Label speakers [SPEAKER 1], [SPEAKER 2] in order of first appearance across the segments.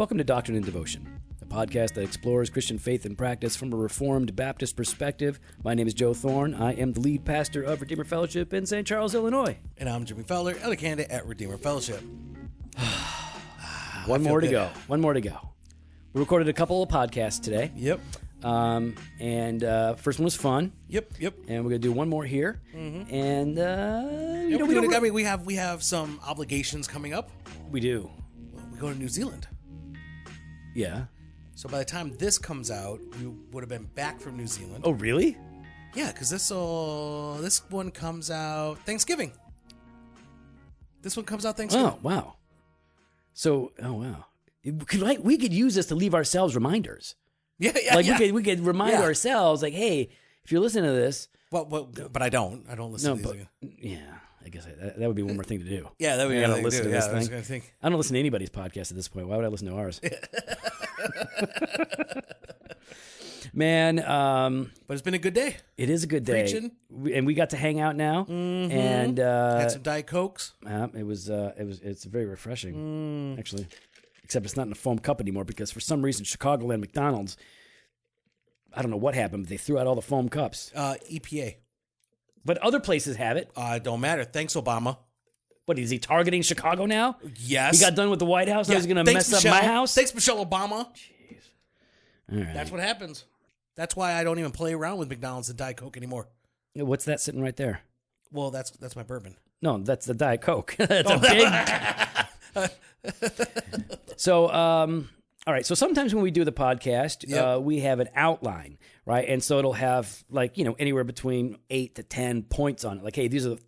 [SPEAKER 1] Welcome to Doctrine and Devotion, a podcast that explores Christian faith and practice from a Reformed Baptist perspective. My name is Joe Thorne. I am the lead pastor of Redeemer Fellowship in St. Charles, Illinois.
[SPEAKER 2] And I'm Jimmy Fowler, elder candidate at Redeemer Fellowship.
[SPEAKER 1] One more to go. We recorded a couple of podcasts today.
[SPEAKER 2] Yep.
[SPEAKER 1] First one was fun.
[SPEAKER 2] Yep.
[SPEAKER 1] And we're going to do one more here. Mm-hmm. And,
[SPEAKER 2] we have some obligations coming up.
[SPEAKER 1] We do.
[SPEAKER 2] We go to New Zealand.
[SPEAKER 1] Yeah.
[SPEAKER 2] So by the time this comes out, we would have been back from New Zealand.
[SPEAKER 1] Oh, really?
[SPEAKER 2] Yeah, because this one comes out Thanksgiving. This one comes out Thanksgiving.
[SPEAKER 1] Oh, wow. So, wow. We could use this to leave ourselves reminders.
[SPEAKER 2] Yeah.
[SPEAKER 1] We could remind ourselves, like, hey, if you're listening to this.
[SPEAKER 2] Well, but I don't. I don't listen to these.
[SPEAKER 1] Yeah, I guess that would be one more thing to do.
[SPEAKER 2] Yeah, that would be
[SPEAKER 1] one
[SPEAKER 2] more thing to do.
[SPEAKER 1] This
[SPEAKER 2] I was going to think.
[SPEAKER 1] I don't listen to anybody's podcast at this point. Why would I listen to ours? Man.
[SPEAKER 2] But it's been a good day.
[SPEAKER 1] It is a good day.
[SPEAKER 2] Preaching.
[SPEAKER 1] And we got to hang out now.
[SPEAKER 2] Mm-hmm.
[SPEAKER 1] And
[SPEAKER 2] had some Diet Cokes.
[SPEAKER 1] It's very refreshing, actually. Except it's not in a foam cup anymore because for some reason Chicagoland McDonald's, I don't know what happened, but they threw out all the foam cups.
[SPEAKER 2] EPA.
[SPEAKER 1] But other places have it.
[SPEAKER 2] Don't matter. Thanks, Obama.
[SPEAKER 1] What, is he targeting Chicago now?
[SPEAKER 2] Yes.
[SPEAKER 1] He got done with the White House? Yeah. He's going to mess up my house?
[SPEAKER 2] Thanks, Michelle Obama.
[SPEAKER 1] Jeez. All right.
[SPEAKER 2] That's what happens. That's why I don't even play around with McDonald's and Diet Coke anymore.
[SPEAKER 1] What's that sitting right there?
[SPEAKER 2] Well, that's my bourbon.
[SPEAKER 1] No, that's the Diet Coke. That's a big... So, all right. So sometimes when we do the podcast, we have an outline, right? And so it'll have anywhere between 8 to 10 points on it. Like, hey, these are the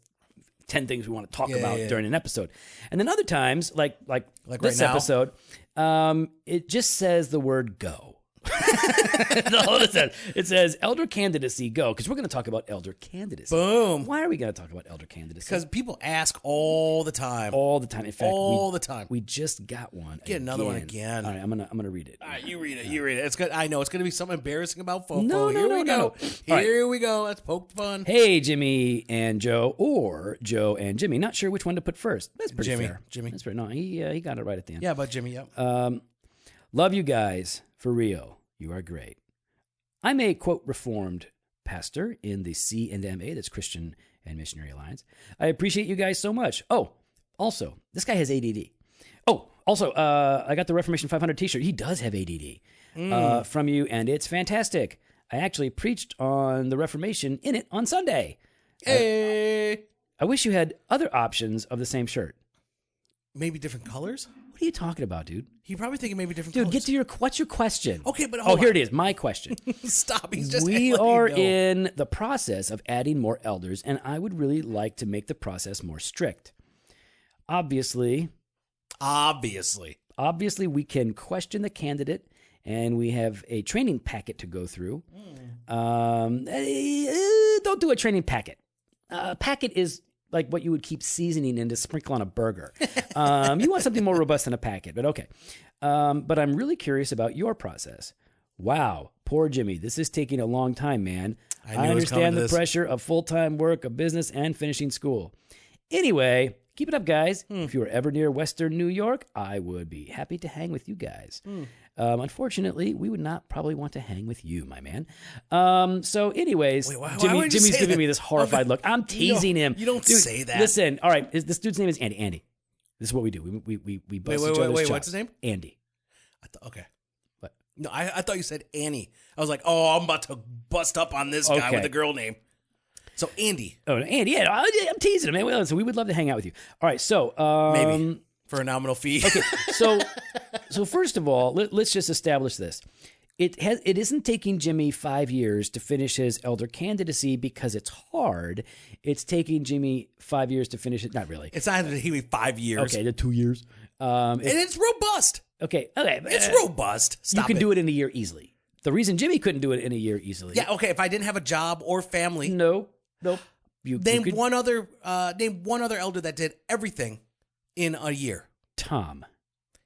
[SPEAKER 1] 10 things we want to talk about during an episode. And then other times, like this
[SPEAKER 2] right
[SPEAKER 1] episode, it just says the word go. That's all it says. It says elder candidacy go, because we're going to talk about elder candidacy.
[SPEAKER 2] Boom.
[SPEAKER 1] Why are we going to talk about elder candidacy?
[SPEAKER 2] Because people ask all the time.
[SPEAKER 1] All the time. In fact,
[SPEAKER 2] the time.
[SPEAKER 1] We just got one.
[SPEAKER 2] Get another one again.
[SPEAKER 1] All right, I'm gonna read it.
[SPEAKER 2] All right, you read it. It's good. I know it's gonna be something embarrassing about football.
[SPEAKER 1] No.
[SPEAKER 2] Here we go. Let's poke fun.
[SPEAKER 1] Hey, Jimmy and Joe, or Joe and Jimmy. Not sure which one to put first. That's pretty fair.
[SPEAKER 2] Jimmy.
[SPEAKER 1] That's fair. No, he got it right at the end.
[SPEAKER 2] Yeah, but Jimmy. Yep.
[SPEAKER 1] Love you guys for real. You are great. I'm a, quote, reformed pastor in the C&MA, that's Christian and Missionary Alliance. I appreciate you guys so much. Oh, also, this guy has ADD. Oh, also, I got the Reformation 500 t-shirt. He does have ADD from you, and it's fantastic. I actually preached on the Reformation in it on Sunday.
[SPEAKER 2] Hey!
[SPEAKER 1] I wish you had other options of the same shirt.
[SPEAKER 2] Maybe different colors?
[SPEAKER 1] What are you talking about, dude?
[SPEAKER 2] He probably thinking maybe different
[SPEAKER 1] colors.
[SPEAKER 2] colors.
[SPEAKER 1] Get to what's your question?
[SPEAKER 2] Okay, but hold on.
[SPEAKER 1] Here it is. My question.
[SPEAKER 2] Stop. He's just
[SPEAKER 1] We are in the process of adding more elders, and I would really like to make the process more strict. Obviously, we can question the candidate, and we have a training packet to go through. Don't do a training packet. Packet is like what you would keep seasoning in to sprinkle on a burger. You want something more robust than a packet, but okay. But I'm really curious about your process. Wow, poor Jimmy. This is taking a long time, man. I understand the pressure of full-time work, a business, and finishing school. Anyway, keep it up, guys. If you were ever near Western New York, I would be happy to hang with you guys. Unfortunately, we would not probably want to hang with you, my man. So anyways, Jimmy's giving me this horrified look. I'm teasing him.
[SPEAKER 2] You don't say that.
[SPEAKER 1] Listen, all right, this dude's name is Andy. Andy. This is what we do. We bust each other's chops.
[SPEAKER 2] What's his name?
[SPEAKER 1] Andy.
[SPEAKER 2] Okay.
[SPEAKER 1] What?
[SPEAKER 2] No, I thought you said Annie. I was like, oh, I'm about to bust up on this guy with a girl name. So Andy.
[SPEAKER 1] Oh, Andy. Yeah, I'm teasing him, man. So we would love to hang out with you. All right, so
[SPEAKER 2] maybe for a nominal fee.
[SPEAKER 1] Okay, so first of all, let's just establish this. It isn't taking Jimmy 5 years to finish his elder candidacy because it's hard. It's taking Jimmy 5 years to finish it. Not really.
[SPEAKER 2] It's not taking me 5 years.
[SPEAKER 1] Okay, the 2 years.
[SPEAKER 2] And it's robust.
[SPEAKER 1] Okay.
[SPEAKER 2] It's robust.
[SPEAKER 1] You can do it in a year easily. The reason Jimmy couldn't do it in a year easily.
[SPEAKER 2] Yeah. Okay. If I didn't have a job or family.
[SPEAKER 1] Nope.
[SPEAKER 2] Name one other elder that did everything in a year.
[SPEAKER 1] Tom.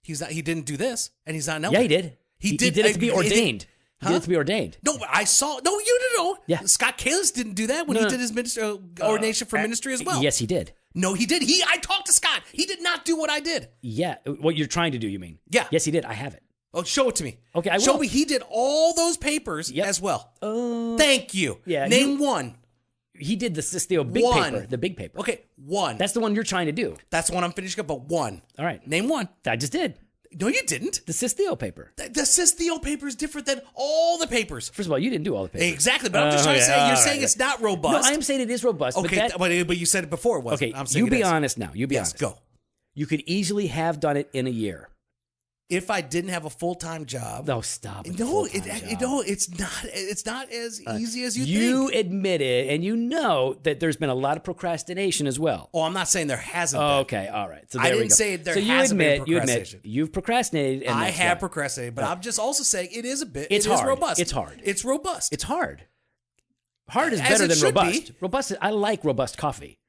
[SPEAKER 2] He didn't do this, and he's not an elder.
[SPEAKER 1] Yeah, he did. He did it to be ordained. You get to be ordained.
[SPEAKER 2] No, I saw. No, you didn't know.
[SPEAKER 1] Yeah.
[SPEAKER 2] Scott Kalis didn't do that when he did his ordination for ministry as well.
[SPEAKER 1] Yes, he did.
[SPEAKER 2] No, he did. I talked to Scott. He did not do what I did.
[SPEAKER 1] Yeah, what you're trying to do, you mean?
[SPEAKER 2] Yeah.
[SPEAKER 1] Yes, he did. I have it.
[SPEAKER 2] Oh, show it to me.
[SPEAKER 1] Okay, I will.
[SPEAKER 2] Show me. He did all those papers as well. Thank you.
[SPEAKER 1] Yeah,
[SPEAKER 2] Name one.
[SPEAKER 1] He did the Sisteo big paper. The big paper.
[SPEAKER 2] Okay, one.
[SPEAKER 1] That's the one you're trying to do.
[SPEAKER 2] That's the one I'm finishing up, but one.
[SPEAKER 1] All right.
[SPEAKER 2] Name one.
[SPEAKER 1] I just did.
[SPEAKER 2] No, you didn't.
[SPEAKER 1] The Sisteo paper.
[SPEAKER 2] The Sisteo paper is different than all the papers.
[SPEAKER 1] First of all, you didn't do all the papers.
[SPEAKER 2] Exactly, but I'm just trying to say, you're saying it's not robust.
[SPEAKER 1] No, I'm saying it is robust.
[SPEAKER 2] Okay, but you said it before it wasn't.
[SPEAKER 1] Okay,
[SPEAKER 2] I'm saying
[SPEAKER 1] you be honest now. You be honest.
[SPEAKER 2] Go.
[SPEAKER 1] You could easily have done it in a year.
[SPEAKER 2] If I didn't have a full-time job.
[SPEAKER 1] No, stop.
[SPEAKER 2] No, it's not as easy as you think.
[SPEAKER 1] You admit it, and you know that there's been a lot of procrastination as well.
[SPEAKER 2] Oh, I'm not saying there hasn't been.
[SPEAKER 1] Okay, all right. So
[SPEAKER 2] I didn't say there
[SPEAKER 1] so
[SPEAKER 2] hasn't been
[SPEAKER 1] you
[SPEAKER 2] procrastination.
[SPEAKER 1] You've procrastinated. And
[SPEAKER 2] I have procrastinated, but I'm just also saying it is
[SPEAKER 1] hard.
[SPEAKER 2] It is robust.
[SPEAKER 1] It's hard.
[SPEAKER 2] It's robust.
[SPEAKER 1] It's hard. Hard is
[SPEAKER 2] As
[SPEAKER 1] better
[SPEAKER 2] it
[SPEAKER 1] than
[SPEAKER 2] should
[SPEAKER 1] robust.
[SPEAKER 2] be.
[SPEAKER 1] Robust. I like robust coffee.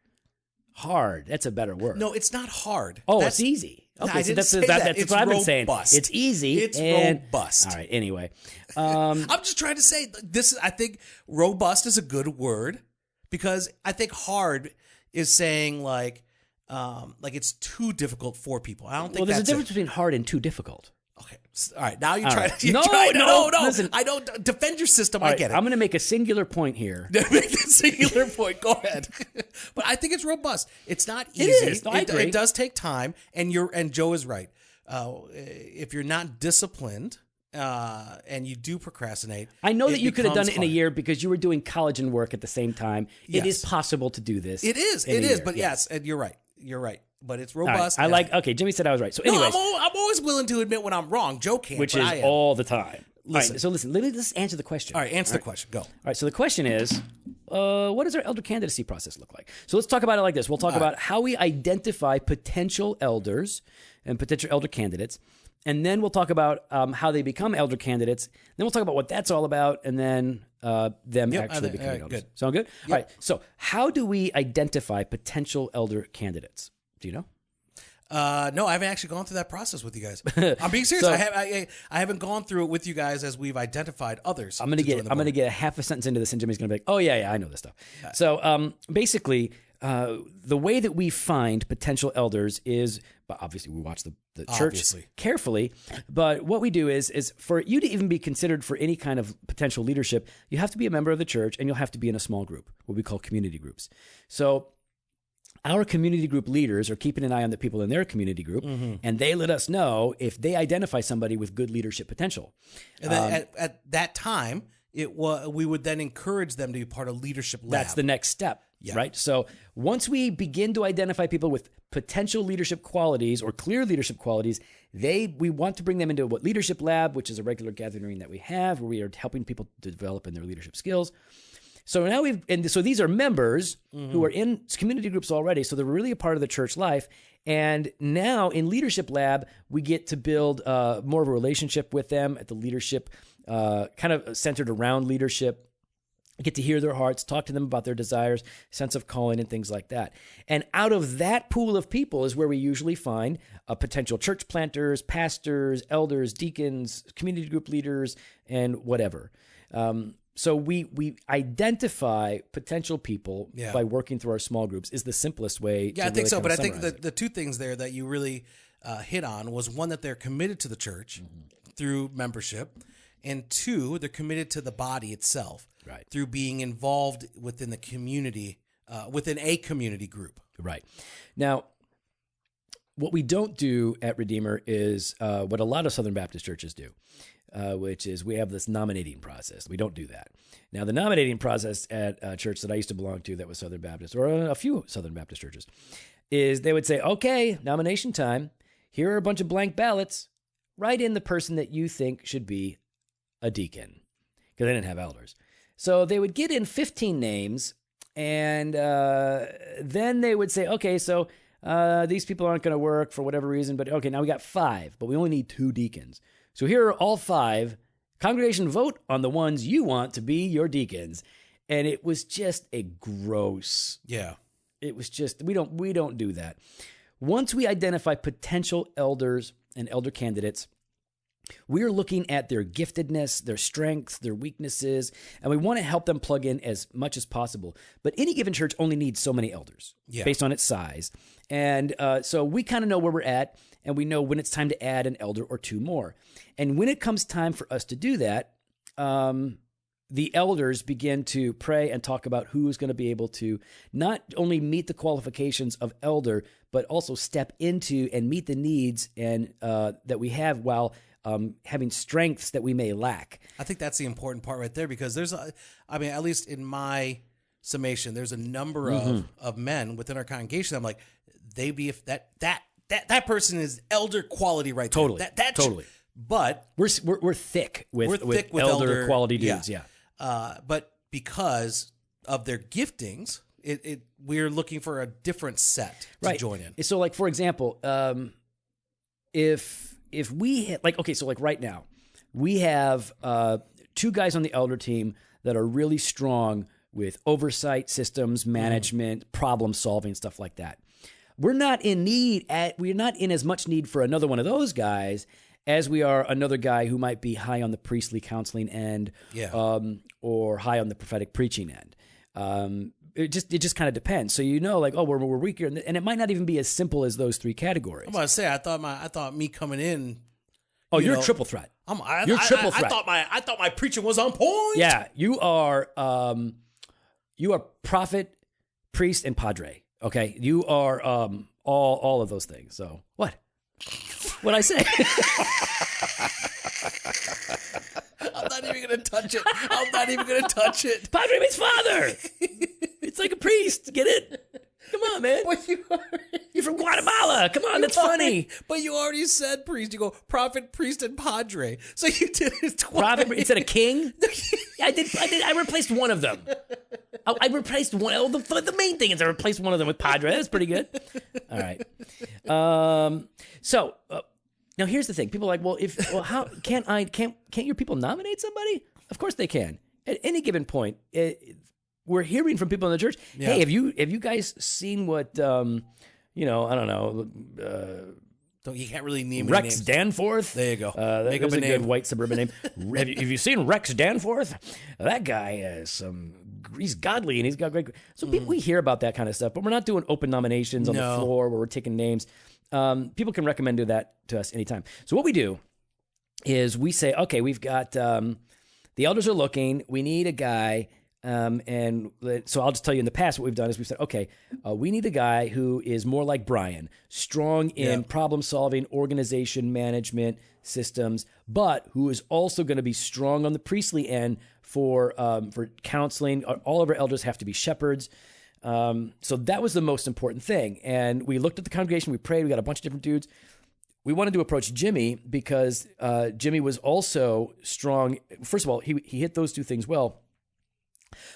[SPEAKER 1] Hard. That's a better word.
[SPEAKER 2] No, it's not hard.
[SPEAKER 1] Oh, it's easy. Okay, so that's
[SPEAKER 2] It's
[SPEAKER 1] what I've been
[SPEAKER 2] robust.
[SPEAKER 1] saying. It's easy.
[SPEAKER 2] It's
[SPEAKER 1] and,
[SPEAKER 2] robust.
[SPEAKER 1] All right. Anyway,
[SPEAKER 2] I'm just trying to say this. I think robust is a good word because I think hard is saying like it's too difficult for people. I don't think.
[SPEAKER 1] Well, there's a difference between hard and too difficult.
[SPEAKER 2] Okay. All right. Now you're
[SPEAKER 1] All
[SPEAKER 2] trying
[SPEAKER 1] right.
[SPEAKER 2] to.
[SPEAKER 1] No.
[SPEAKER 2] No.
[SPEAKER 1] Listen.
[SPEAKER 2] I don't defend your system.
[SPEAKER 1] All
[SPEAKER 2] I
[SPEAKER 1] right,
[SPEAKER 2] get it.
[SPEAKER 1] I'm going to make a singular point here.
[SPEAKER 2] Make the singular point. Go ahead. But I think it's robust. It's not easy.
[SPEAKER 1] It is. No, I agree.
[SPEAKER 2] It does take time, and Joe is right. If you're not disciplined and you do procrastinate,
[SPEAKER 1] I know that you could have done it in a
[SPEAKER 2] hard.
[SPEAKER 1] year because you were doing college and work at the same time.
[SPEAKER 2] Yes.
[SPEAKER 1] It is possible to do this.
[SPEAKER 2] It is.
[SPEAKER 1] in a year.
[SPEAKER 2] But yes, and you're right. You're right. But it's
[SPEAKER 1] All right,
[SPEAKER 2] robust.
[SPEAKER 1] okay, Jimmy said I was right. So anyways,
[SPEAKER 2] I'm always willing to admit when I'm wrong. Joe can't,
[SPEAKER 1] which
[SPEAKER 2] but
[SPEAKER 1] is
[SPEAKER 2] I am.
[SPEAKER 1] all the time.
[SPEAKER 2] Listen.
[SPEAKER 1] All right, so listen, let's answer the question.
[SPEAKER 2] All right, answer the question. Go.
[SPEAKER 1] All right, so the question is, what does our elder candidacy process look like? So let's talk about it like this. We'll talk about how we identify potential elders and potential elder candidates, and then we'll talk about how they become elder candidates. Then we'll talk about what that's all about, and then them actually becoming elders.
[SPEAKER 2] Good.
[SPEAKER 1] Sound good? All right, so how do we identify potential elder candidates? Do you know?
[SPEAKER 2] No, I haven't actually gone through that process with you guys. I'm being serious.
[SPEAKER 1] So-
[SPEAKER 2] I haven't gone through it with you guys as we've identified others.
[SPEAKER 1] I'm gonna get a half a sentence into this, and Jimmy's gonna be like, "Oh yeah, I know this stuff." So basically, the way that we find potential elders is, but obviously we watch the church
[SPEAKER 2] Obviously.
[SPEAKER 1] carefully. But what we do is for you to even be considered for any kind of potential leadership, you have to be a member of the church, and you'll have to be in a small group, what we call community groups. So our community group leaders are keeping an eye on the people in their community group, and they let us know if they identify somebody with good leadership potential.
[SPEAKER 2] And then at that time, we would then encourage them to be part of leadership lab.
[SPEAKER 1] That's the next step, right? So once we begin to identify people with potential leadership qualities or clear leadership qualities, we want to bring them into what leadership lab, which is a regular gathering that we have where we are helping people to develop in their leadership skills. So now so these are members who are in community groups already. So they're really a part of the church life. And now in Leadership Lab, we get to build more of a relationship with them at the leadership, kind of centered around leadership. Get to hear their hearts, talk to them about their desires, sense of calling, and things like that. And out of that pool of people is where we usually find potential church planters, pastors, elders, deacons, community group leaders, and whatever. So we identify potential people by working through our small groups is the simplest way.
[SPEAKER 2] Yeah,
[SPEAKER 1] to
[SPEAKER 2] I think
[SPEAKER 1] really
[SPEAKER 2] so.
[SPEAKER 1] kind
[SPEAKER 2] But I
[SPEAKER 1] of
[SPEAKER 2] think
[SPEAKER 1] summarize
[SPEAKER 2] the two things there that you really hit on was one, that they're committed to the church through membership, and two, they're committed to the body itself through being involved within the community, within a community group.
[SPEAKER 1] Right. Now, what we don't do at Redeemer is what a lot of Southern Baptist churches do, which is we have this nominating process. We don't do that. Now, the nominating process at a church that I used to belong to that was Southern Baptist, or a few Southern Baptist churches, is they would say, okay, nomination time. Here are a bunch of blank ballots. Write in the person that you think should be a deacon, because they didn't have elders. So they would get in 15 names, and then they would say, okay, so these people aren't going to work for whatever reason, but okay, now we got 5, but we only need 2 deacons. So here are all 5. Congregation, vote on the ones you want to be your deacons. And it was just a gross.
[SPEAKER 2] Yeah.
[SPEAKER 1] It was just, we don't do that. Once we identify potential elders and elder candidates, We're looking at their giftedness, their strengths, their weaknesses, and we want to help them plug in as much as possible. But any given church only needs so many elders based on its size. And so we kind of know where we're at, and we know when it's time to add an elder or two more. And when it comes time for us to do that, the elders begin to pray and talk about who is going to be able to not only meet the qualifications of elder, but also step into and meet the needs and that we have while having strengths that we may lack.
[SPEAKER 2] I think that's the important part right there, because at least in my summation, there's a number of men within our congregation. I'm like, that person is elder quality right
[SPEAKER 1] totally.
[SPEAKER 2] there.
[SPEAKER 1] Totally.
[SPEAKER 2] But
[SPEAKER 1] we're thick with elder quality dudes. Yeah.
[SPEAKER 2] But because of their giftings, we're looking for a different set to join in.
[SPEAKER 1] So, like, for example, if we right now, we have two guys on the elder team that are really strong with oversight, systems, management, problem solving, stuff like that. We're not in as much need for another one of those guys as we are another guy who might be high on the priestly counseling end, or high on the prophetic preaching end. It just kind of depends. So we're weaker, and it might not even be as simple as those three categories.
[SPEAKER 2] I'm about to say, I thought me coming in.
[SPEAKER 1] Oh, you're a triple threat.
[SPEAKER 2] You're triple threat. I thought my preaching was on point.
[SPEAKER 1] Yeah, you are prophet, priest, and padre. Okay, you are all of those things. So what? What'd I say?
[SPEAKER 2] I'm not even going to touch it.
[SPEAKER 1] Padre means father. It's like a priest. Get it? Come on, man. You're from Guatemala. Come on, that's funny.
[SPEAKER 2] But you already said priest. You go prophet, priest, and padre. So you did it twice.
[SPEAKER 1] Prophet instead of king? I did. I replaced one of them. I replaced one. The main thing is I replaced one of them with padre. That's pretty good. All right. So now here's the thing. People are like, how can't your people nominate somebody? Of course they can. At any given point, we're hearing from people in the church. Yeah. Hey, have you guys seen what I don't know?
[SPEAKER 2] You can't really name
[SPEAKER 1] Rex
[SPEAKER 2] names.
[SPEAKER 1] Danforth.
[SPEAKER 2] There you go.
[SPEAKER 1] Make up a name. Good white suburban name. have you seen Rex Danforth? That guy has he's godly and he's got great. So we hear about that kind of stuff, but we're not doing open nominations on the floor where we're taking names. People can recommend that to us anytime. So what we do is we say, okay, we've got the elders are looking. We need a guy. And so I'll just tell you in the past what we've done is we've said, okay, we need a guy who is more like Brian, strong in problem solving, organization, management, systems, but who is also going to be strong on the priestly end for counseling. All of our elders have to be shepherds. So that was the most important thing. And we looked at the congregation, we prayed, we got a bunch of different dudes. We wanted to approach Jimmy because Jimmy was also strong. First of all, he hit those two things well.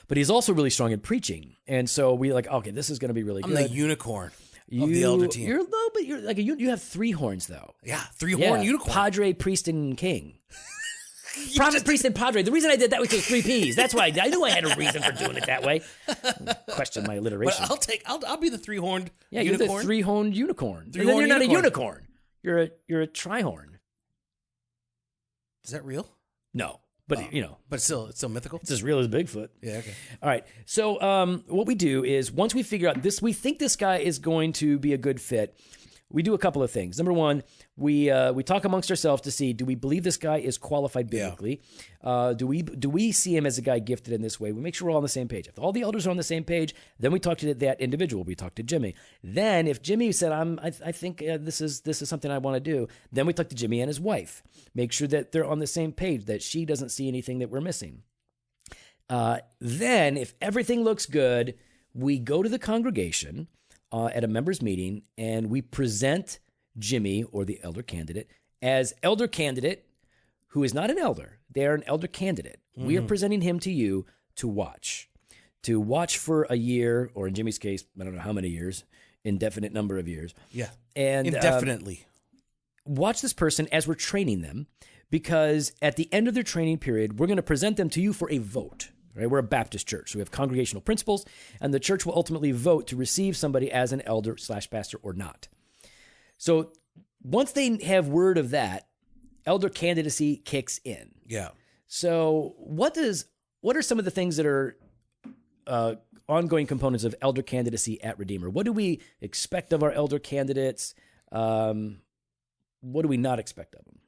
[SPEAKER 1] But he's also really strong in preaching. And so we okay, this is going to be really good.
[SPEAKER 2] I'm the unicorn of the elder team.
[SPEAKER 1] You have three horns, though.
[SPEAKER 2] Yeah, three-horn unicorn.
[SPEAKER 1] Padre, priest, and king. Prophet, priest, and padre. The reason I did that was because three P's. That's why I knew I had a reason for doing it that way. Question my alliteration.
[SPEAKER 2] But I'll be the three-horned unicorn.
[SPEAKER 1] You're the three-horned unicorn. And then you're not a unicorn. You're a trihorn.
[SPEAKER 2] Is that real?
[SPEAKER 1] No. But,
[SPEAKER 2] But it's still mythical?
[SPEAKER 1] It's as real as Bigfoot.
[SPEAKER 2] Yeah, okay.
[SPEAKER 1] All right. So what we do is once we figure out we think this guy is going to be a good fit, we do a couple of things. Number one, we talk amongst ourselves to see, do we believe this guy is qualified biblically? Yeah. Do we see him as a guy gifted in this way? We make sure we're all on the same page. If all the elders are on the same page, then we talk to that individual. We talk to Jimmy. Then if Jimmy said, I think this is something I want to do, then we talk to Jimmy and his wife. Make sure that they're on the same page, that she doesn't see anything that we're missing. Then if everything looks good, we go to the congregation at a members meeting, and we present Jimmy, or the elder candidate, as elder candidate who is not an elder. They are an elder candidate. Mm-hmm. We are presenting him to you to watch for a year, or in Jimmy's case, I don't know how many years, indefinite number of years.
[SPEAKER 2] Yeah,
[SPEAKER 1] and
[SPEAKER 2] indefinitely.
[SPEAKER 1] Watch this person as we're training them, because at the end of their training period, we're going to present them to you for a vote. Right? We're a Baptist church, so we have congregational principles, and the church will ultimately vote to receive somebody as an elder / pastor or not. So once they have word of that, elder candidacy kicks in.
[SPEAKER 2] Yeah.
[SPEAKER 1] So what are some of the things that are ongoing components of elder candidacy at Redeemer? What do we expect of our elder candidates? What do we not expect of them?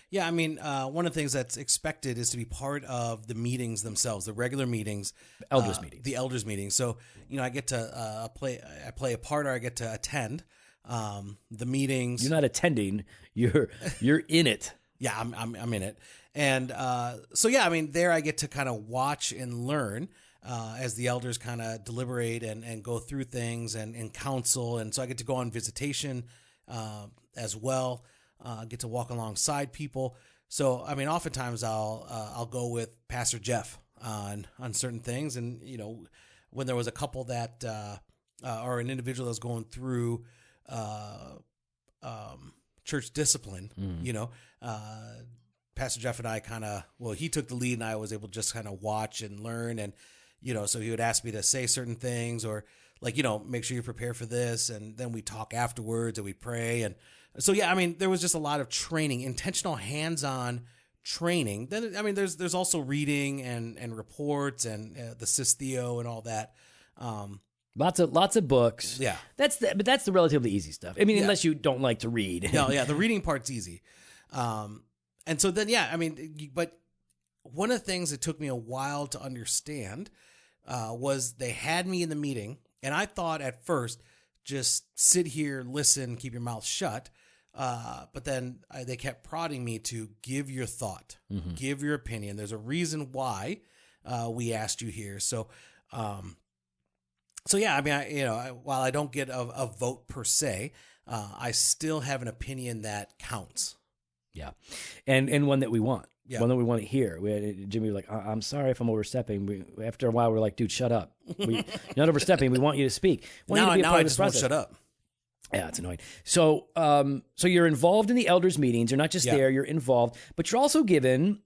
[SPEAKER 2] Yeah, I mean, one of the things that's expected is to be part of the meetings themselves, the regular meetings,
[SPEAKER 1] Elders meetings.
[SPEAKER 2] the elders meetings. So, I get to play a part, or I get to attend the meetings.
[SPEAKER 1] You're not attending; you're in it.
[SPEAKER 2] Yeah, I'm in it, and so yeah, I mean, there I get to kind of watch and learn as the elders kind of deliberate and go through things and counsel, and so I get to go on visitation as well. Get to walk alongside people. So, I mean, oftentimes I'll go with Pastor Jeff on certain things. And, when there was a couple that, or an individual that was going through church discipline, Pastor Jeff and I he took the lead, and I was able to just kind of watch and learn. And, so he would ask me to say certain things, or make sure you prepare for this. And then we talk afterwards and we pray. And so, yeah, I mean, there was just a lot of training, intentional hands-on training. Then, I mean, there's also reading and reports and the Systheo and all that.
[SPEAKER 1] Lots of books.
[SPEAKER 2] Yeah.
[SPEAKER 1] But that's the relatively easy stuff. I mean,
[SPEAKER 2] Yeah.
[SPEAKER 1] unless you don't like to read.
[SPEAKER 2] No, yeah, the reading part's easy. And so then, yeah, I mean, but one of the things that took me a while to understand was they had me in the meeting, and I thought at first, just sit here, listen, keep your mouth shut. But then they kept prodding me to give your thought, give your opinion. There's a reason why we asked you here. So, yeah, I mean, while I don't get a vote per se, I still have an opinion that counts.
[SPEAKER 1] Yeah, and one that we want.
[SPEAKER 2] Yeah.
[SPEAKER 1] One that we want to hear. Jimmy was like, I'm sorry if I'm overstepping. After a while, we're like, dude, shut up. You're not overstepping. We want you to speak.
[SPEAKER 2] Now I just won't shut up.
[SPEAKER 1] Yeah, it's annoying. So you're involved in the elders' meetings. You're not just there, you're involved, but you're also given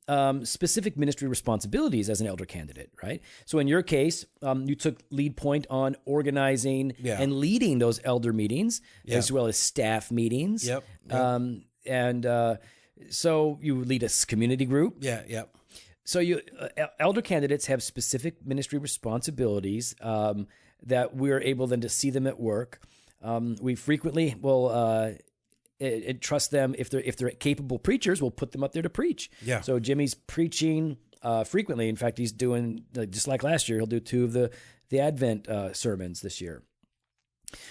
[SPEAKER 1] specific ministry responsibilities as an elder candidate, right? So in your case, you took lead point on organizing and leading those elder meetings, as well as staff meetings.
[SPEAKER 2] Yep.
[SPEAKER 1] So you lead a community group.
[SPEAKER 2] Yeah, yep.
[SPEAKER 1] So elder candidates have specific ministry responsibilities that we're able then to see them at work. We frequently will trust them if they're capable preachers. We'll put them up there to preach.
[SPEAKER 2] Yeah.
[SPEAKER 1] So Jimmy's preaching frequently. In fact, he's doing just like last year. He'll do 2 of the Advent sermons this year.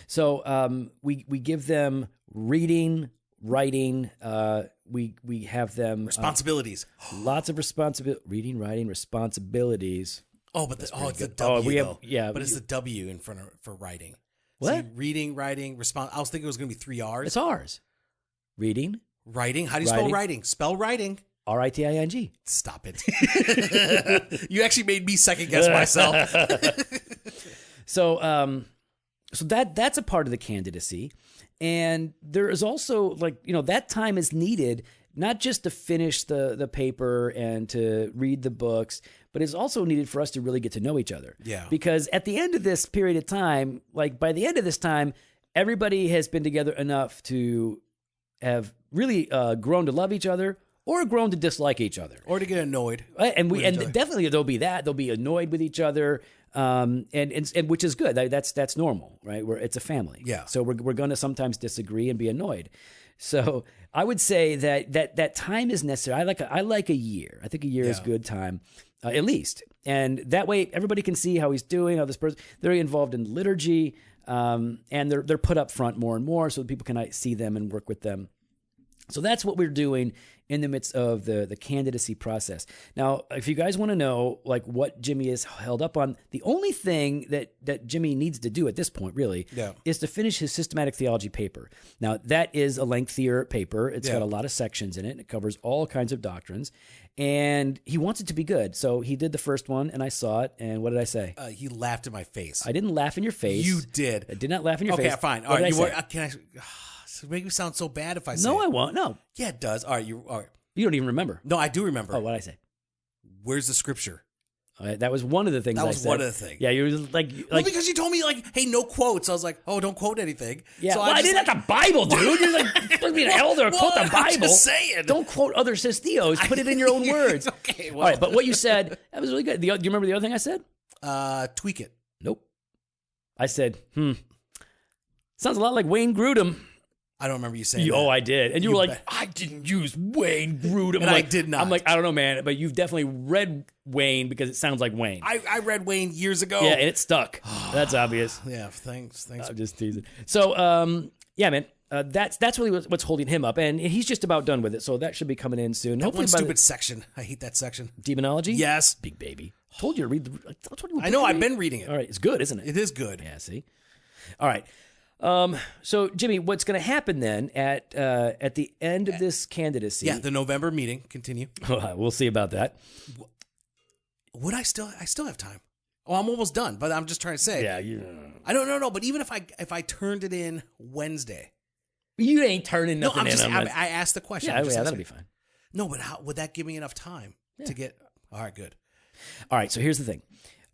[SPEAKER 1] So we give them reading, writing. We have them
[SPEAKER 2] responsibilities.
[SPEAKER 1] Lots of responsibility. Reading, writing, responsibilities.
[SPEAKER 2] Oh, but it's a W. But it's the W in front for writing.
[SPEAKER 1] What?
[SPEAKER 2] See, reading, writing, response. I was thinking it was going to be 3 R's.
[SPEAKER 1] It's R's. Reading.
[SPEAKER 2] Writing. How do you spell writing? Spell writing.
[SPEAKER 1] RITING.
[SPEAKER 2] Stop it. You actually made me second guess myself.
[SPEAKER 1] So that's a part of the candidacy. And there is also that time is needed not just to finish the paper and to read the books, but it's also needed for us to really get to know each other.
[SPEAKER 2] Yeah.
[SPEAKER 1] Because at the end of this period of time, by the end of this time, everybody has been together enough to have really grown to love each other or grown to dislike each other.
[SPEAKER 2] Or to get annoyed.
[SPEAKER 1] And definitely there'll be that. They'll be annoyed with each other. And which is good. That's normal, right? It's a family.
[SPEAKER 2] Yeah.
[SPEAKER 1] So we're going to sometimes disagree and be annoyed. So I would say that time is necessary. I like a year. I think a year is good time, at least. And that way everybody can see how he's doing, how this person, they're involved in liturgy, and they're put up front more and more so that people can see them and work with them. So that's what we're doing in the midst of the candidacy process. Now, if you guys want to know what Jimmy is held up on, the only thing that Jimmy needs to do at this point really is to finish his systematic theology paper. Now, that is a lengthier paper. It's got a lot of sections in it. It covers all kinds of doctrines. And he wants it to be good. So he did the first one, and I saw it. And what did I say?
[SPEAKER 2] He laughed in my face.
[SPEAKER 1] I didn't laugh in your face.
[SPEAKER 2] You did.
[SPEAKER 1] I did not laugh in your face.
[SPEAKER 2] Okay, fine. All right. Can I... So make me sound so bad if I say
[SPEAKER 1] No,
[SPEAKER 2] it.
[SPEAKER 1] I won't. No.
[SPEAKER 2] Yeah, it does. All right. You
[SPEAKER 1] don't even remember.
[SPEAKER 2] No, I do remember.
[SPEAKER 1] Oh, what did I say?
[SPEAKER 2] Where's the scripture?
[SPEAKER 1] That was one of the things I said.
[SPEAKER 2] That was one of the things.
[SPEAKER 1] Yeah, you were like...
[SPEAKER 2] Well, because you told me, like, hey, no quotes. I was like, oh, don't quote anything.
[SPEAKER 1] Yeah,
[SPEAKER 2] so
[SPEAKER 1] well, I didn't have the Bible, dude. You're like, supposed to be an elder, quote the Bible.
[SPEAKER 2] I'm just saying.
[SPEAKER 1] Don't quote other sis theos. Put it in your own words.
[SPEAKER 2] Okay, well.
[SPEAKER 1] All right, but what you said, that was really good. Do you remember the other thing I said?
[SPEAKER 2] Tweak it.
[SPEAKER 1] Nope. I said, sounds a lot like Wayne Grudem.
[SPEAKER 2] I don't remember you saying that.
[SPEAKER 1] Oh, I did. And you were like,
[SPEAKER 2] bet.
[SPEAKER 1] I didn't use Wayne Grudem.
[SPEAKER 2] And I did not.
[SPEAKER 1] I'm like, I don't know, man, but you've definitely read Wayne because it sounds like Wayne.
[SPEAKER 2] I read Wayne years ago.
[SPEAKER 1] Yeah, and it stuck. That's obvious.
[SPEAKER 2] Yeah, thanks.
[SPEAKER 1] I'm just teasing. So, yeah, man, that's really what's holding him up, and he's just about done with it. So that should be coming in soon.
[SPEAKER 2] That one stupid section. I hate that section.
[SPEAKER 1] Demonology?
[SPEAKER 2] Yes.
[SPEAKER 1] Big baby. Told you to read
[SPEAKER 2] I know. I've been reading it.
[SPEAKER 1] All right, it's good, isn't it?
[SPEAKER 2] It is good.
[SPEAKER 1] Yeah. See. All right. So Jimmy, what's going to happen then at the end of this candidacy?
[SPEAKER 2] Yeah, the November meeting. Continue.
[SPEAKER 1] We'll see about that.
[SPEAKER 2] Would I still have time? Oh, I'm almost done, but I'm just trying to say.
[SPEAKER 1] Yeah,
[SPEAKER 2] I don't know, but even if I turned it in Wednesday,
[SPEAKER 1] you ain't turning nothing in.
[SPEAKER 2] I asked the question.
[SPEAKER 1] Yeah, that'll be fine.
[SPEAKER 2] No, but how would that give me enough time to get? All right, good.
[SPEAKER 1] All right, so here's the thing.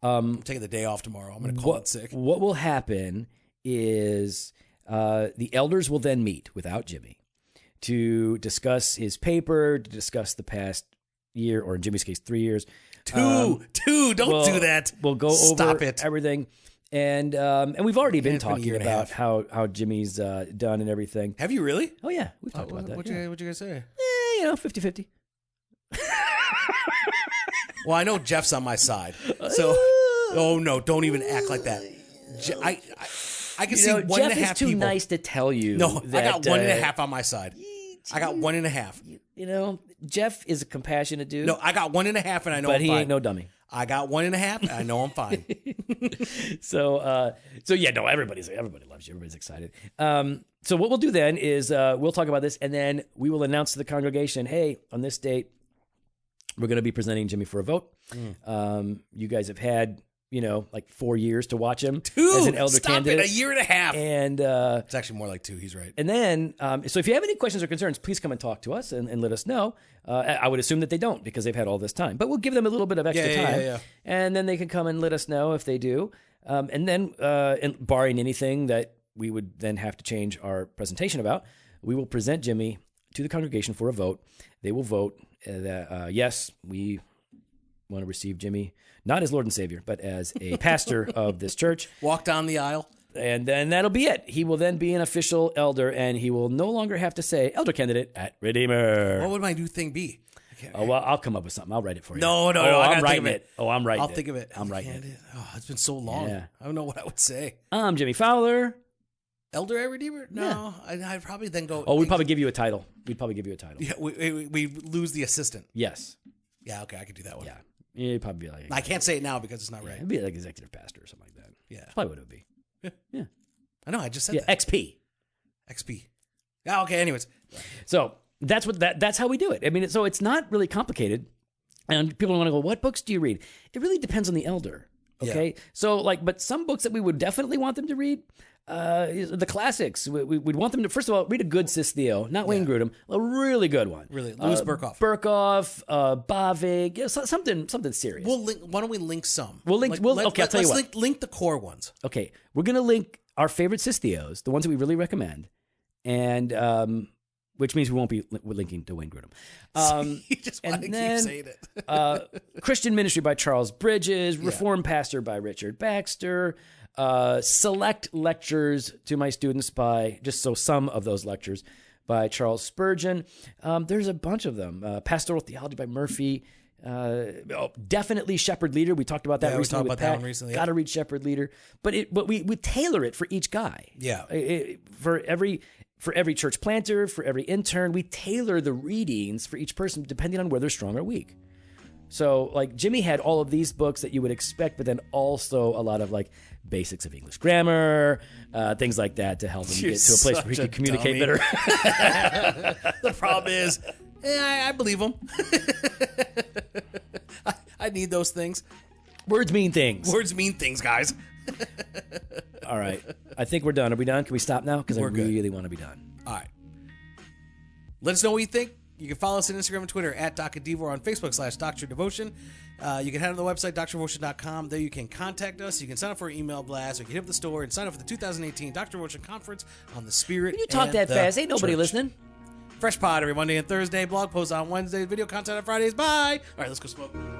[SPEAKER 2] I'm taking the day off tomorrow. I'm going to call it sick.
[SPEAKER 1] What will happen is the elders will then meet without Jimmy to discuss his paper, to discuss the past year, or in Jimmy's case, 3 years.
[SPEAKER 2] Two. Don't do that.
[SPEAKER 1] We'll go over everything. And we've already been talking about how Jimmy's done and everything.
[SPEAKER 2] Have you really?
[SPEAKER 1] Oh, yeah. We've talked about that.
[SPEAKER 2] What'd you guys say?
[SPEAKER 1] 50-50.
[SPEAKER 2] Well, I know Jeff's on my side. So, oh, no, don't even act like that. I can see
[SPEAKER 1] Jeff
[SPEAKER 2] 1.5 people.
[SPEAKER 1] Jeff is too nice to tell you.
[SPEAKER 2] No,
[SPEAKER 1] that,
[SPEAKER 2] I got 1.5 on my side. I got 1.5.
[SPEAKER 1] Jeff is a compassionate dude.
[SPEAKER 2] No, I got 1.5 and I know I'm fine.
[SPEAKER 1] But he ain't no dummy.
[SPEAKER 2] I got 1.5 and I know I'm fine.
[SPEAKER 1] So yeah, no, everybody loves you. Everybody's excited. So what we'll do then is we'll talk about this, and then we will announce to the congregation, hey, on this date, we're going to be presenting Jimmy for a vote. You guys have had, like 4 years to watch him as an elder candidate.
[SPEAKER 2] A year and a half.
[SPEAKER 1] And
[SPEAKER 2] it's actually more like 2. He's right.
[SPEAKER 1] And then, so if you have any questions or concerns, please come and talk to us and let us know. I would assume that they don't because they've had all this time, but we'll give them a little bit of extra time.
[SPEAKER 2] Yeah.
[SPEAKER 1] And then they can come and let us know if they do. And then, barring anything that we would then have to change our presentation about, we will present Jimmy to the congregation for a vote. They will vote that, yes, we want to receive Jimmy, not as Lord and Savior, but as a pastor of this church.
[SPEAKER 2] Walk down the aisle.
[SPEAKER 1] And then that'll be it. He will then be an official elder, and he will no longer have to say elder candidate at Redeemer.
[SPEAKER 2] What would my new thing be?
[SPEAKER 1] Well, I'll come up with something. I'll write it for you.
[SPEAKER 2] No,
[SPEAKER 1] I'm writing it. I'm writing it.
[SPEAKER 2] I'll think of it.
[SPEAKER 1] I'm writing it.
[SPEAKER 2] Oh, it's been so long.
[SPEAKER 1] Yeah.
[SPEAKER 2] I don't know what I would say.
[SPEAKER 1] I'm Jimmy Fowler.
[SPEAKER 2] Elder at Redeemer? No, yeah. I'd probably then go.
[SPEAKER 1] Oh, we'd probably give you a title. Yeah,
[SPEAKER 2] we lose the assistant.
[SPEAKER 1] Yes.
[SPEAKER 2] Yeah, okay, I could do that one.
[SPEAKER 1] Yeah. It'd probably be like.
[SPEAKER 2] I can't say it now because it's not right.
[SPEAKER 1] It'd be like executive pastor or something like that.
[SPEAKER 2] Yeah.
[SPEAKER 1] That's probably what it would be. Yeah.
[SPEAKER 2] I know, I just said that.
[SPEAKER 1] XP.
[SPEAKER 2] Yeah, okay, anyways.
[SPEAKER 1] So that's how we do it. I mean, so it's not really complicated. And people want to go, what books do you read? It really depends on the elder. Okay. Yeah. So but some books that we would definitely want them to read, the classics. We'd want them to, first of all, read a good Sis Theo, not Wayne Grudem, a really good one.
[SPEAKER 2] Really, Louis Burkhoff.
[SPEAKER 1] Bavig, something serious.
[SPEAKER 2] Why don't we link some?
[SPEAKER 1] We'll link. I'll tell you what.
[SPEAKER 2] Link the core ones.
[SPEAKER 1] Okay, we're gonna link our favorite Sis Theos, the ones that we really recommend, and which means we won't be linking to Wayne Grudem.
[SPEAKER 2] You just want to keep saying
[SPEAKER 1] it. Christian Ministry by Charles Bridges, Reformed Pastor by Richard Baxter, select lectures to my students by, some of those lectures, by Charles Spurgeon. There's a bunch of them. Pastoral Theology by Murphy. Definitely Shepherd Leader. We talked about that recently. That one recently. Got to read Shepherd Leader. But we tailor it for each guy.
[SPEAKER 2] Yeah.
[SPEAKER 1] For every church planter, for every intern, we tailor the readings for each person depending on whether they're strong or weak. So, Jimmy had all of these books that you would expect, but then also a lot of, basics of English grammar, things like that to help him get to a place where he can communicate better.
[SPEAKER 2] The problem is, I believe him. I need those things.
[SPEAKER 1] Words mean things.
[SPEAKER 2] Words mean things, guys.
[SPEAKER 1] All right. I think we're done. Are we done? Can we stop now? Because I really want to be done.
[SPEAKER 2] All right. Let us know what you think. You can follow us on Instagram and Twitter at Doc and Devor, on Facebook /Dr. Devotion. You can head to the website, drdevotion.com. There you can contact us. You can sign up for an email blast, or you can hit up the store and sign up for the 2018 Dr. Devotion Conference on the Spirit.
[SPEAKER 1] When you talk that fast, ain't nobody listening.
[SPEAKER 2] Fresh pod every Monday and Thursday. Blog posts on Wednesdays. Video content on Fridays. Bye. All right, let's go smoke.